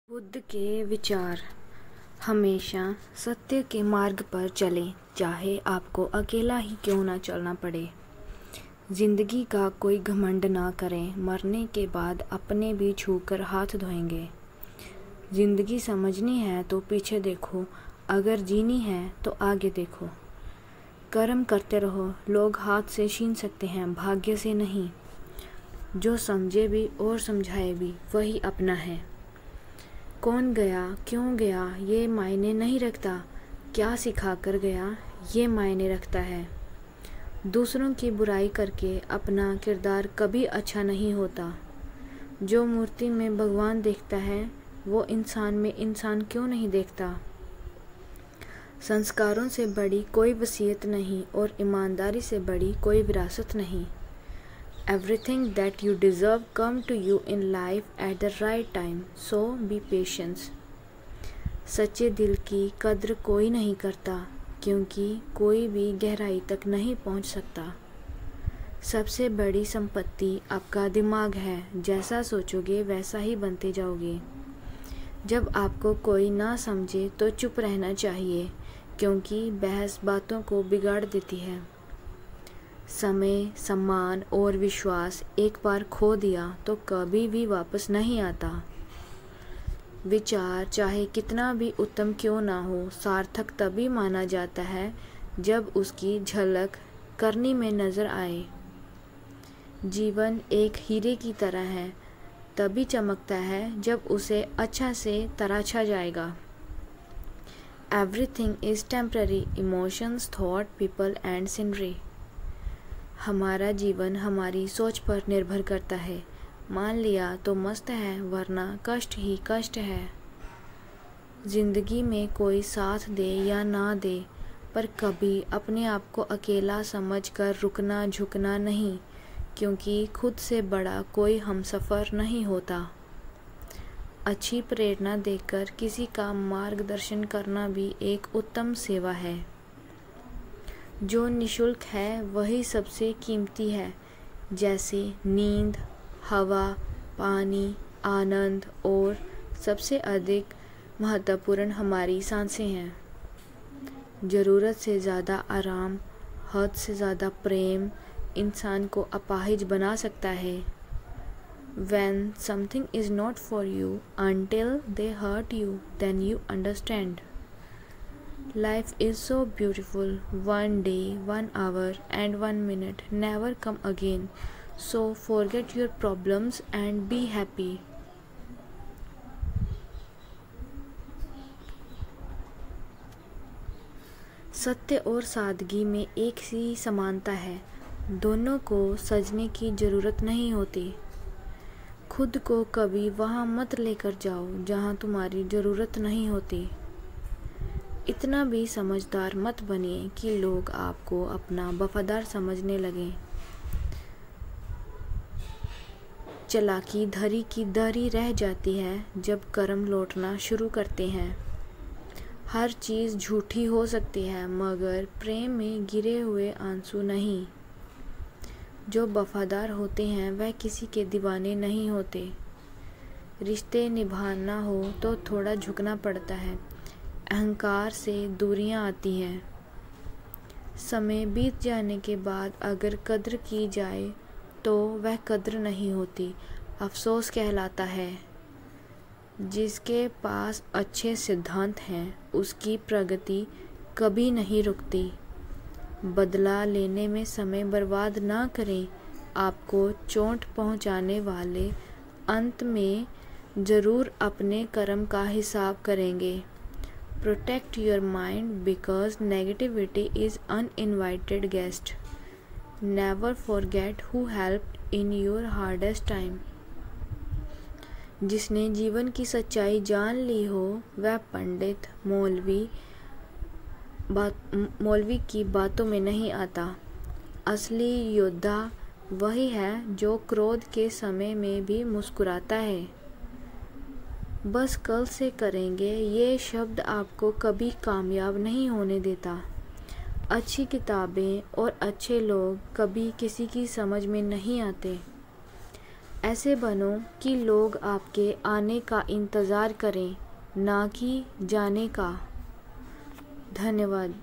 बुद्ध के विचार। हमेशा सत्य के मार्ग पर चलें, चाहे आपको अकेला ही क्यों ना चलना पड़े। जिंदगी का कोई घमंड ना करें, मरने के बाद अपने भी छूकर हाथ धोएंगे। जिंदगी समझनी है तो पीछे देखो, अगर जीनी है तो आगे देखो। कर्म करते रहो, लोग हाथ से छीन सकते हैं, भाग्य से नहीं। जो समझे भी और समझाए भी वही अपना है। कौन गया, क्यों गया, ये मायने नहीं रखता। क्या सिखा कर गया, ये मायने रखता है। दूसरों की बुराई करके अपना किरदार कभी अच्छा नहीं होता। जो मूर्ति में भगवान देखता है, वो इंसान में इंसान क्यों नहीं देखता। संस्कारों से बड़ी कोई वसीयत नहीं और ईमानदारी से बड़ी कोई विरासत नहीं। Everything that you deserve come to you in life at the right time, so be patient. सच्चे दिल की कद्र कोई नहीं करता, क्योंकि कोई भी गहराई तक नहीं पहुंच सकता। सबसे बड़ी संपत्ति आपका दिमाग है, जैसा सोचोगे वैसा ही बनते जाओगे। जब आपको कोई ना समझे तो चुप रहना चाहिए, क्योंकि बहस बातों को बिगाड़ देती है। समय, सम्मान और विश्वास एक बार खो दिया तो कभी भी वापस नहीं आता। विचार चाहे कितना भी उत्तम क्यों ना हो, सार्थक तभी माना जाता है जब उसकी झलक करनी में नजर आए। जीवन एक हीरे की तरह है, तभी चमकता है जब उसे अच्छा से तराशा जाएगा। Everything is temporary, emotions, thought, people and scenery. हमारा जीवन हमारी सोच पर निर्भर करता है। मान लिया तो मस्त है, वरना कष्ट ही कष्ट है। जिंदगी में कोई साथ दे या ना दे, पर कभी अपने आप को अकेला समझकर रुकना झुकना नहीं, क्योंकि खुद से बड़ा कोई हमसफ़र नहीं होता। अच्छी प्रेरणा देकर किसी का मार्गदर्शन करना भी एक उत्तम सेवा है। जो निःशुल्क है वही सबसे कीमती है, जैसे नींद, हवा, पानी, आनंद और सबसे अधिक महत्वपूर्ण हमारी सांसें हैं। ज़रूरत से ज़्यादा आराम, हद से ज़्यादा प्रेम इंसान को अपाहिज बना सकता है। When something is not for you until they hurt you, then you understand. Life is so beautiful. One day, 1 hour and 1 minute never come again. So forget your problems and be happy. सत्य और सादगी में एक सी समानता है। दोनों को सजने की ज़रूरत नहीं होती। खुद को कभी वहाँ मत लेकर जाओ जहाँ तुम्हारी ज़रूरत नहीं होती। इतना भी समझदार मत बनिए कि लोग आपको अपना वफादार समझने लगें। चालाकी धरी की धरी रह जाती है जब कर्म लौटना शुरू करते हैं। हर चीज़ झूठी हो सकती है, मगर प्रेम में गिरे हुए आंसू नहीं। जो वफादार होते हैं वह किसी के दीवाने नहीं होते। रिश्ते निभाना हो तो थोड़ा झुकना पड़ता है। अहंकार से दूरियां आती हैं। समय बीत जाने के बाद अगर कद्र की जाए तो वह कद्र नहीं होती, अफसोस कहलाता है। जिसके पास अच्छे सिद्धांत हैं उसकी प्रगति कभी नहीं रुकती। बदला लेने में समय बर्बाद ना करें, आपको चोट पहुंचाने वाले अंत में ज़रूर अपने कर्म का हिसाब करेंगे। Protect your mind because negativity is uninvited guest. Never forget who helped in your hardest time. जिसने जीवन की सच्चाई जान ली हो वह पंडित मौलवी की बातों में नहीं आता। असली योद्धा वही है जो क्रोध के समय में भी मुस्कुराता है। बस कल से करेंगे ये शब्द आपको कभी कामयाब नहीं होने देता। अच्छी किताबें और अच्छे लोग कभी किसी की समझ में नहीं आते। ऐसे बनो कि लोग आपके आने का इंतज़ार करें, ना कि जाने का। धन्यवाद।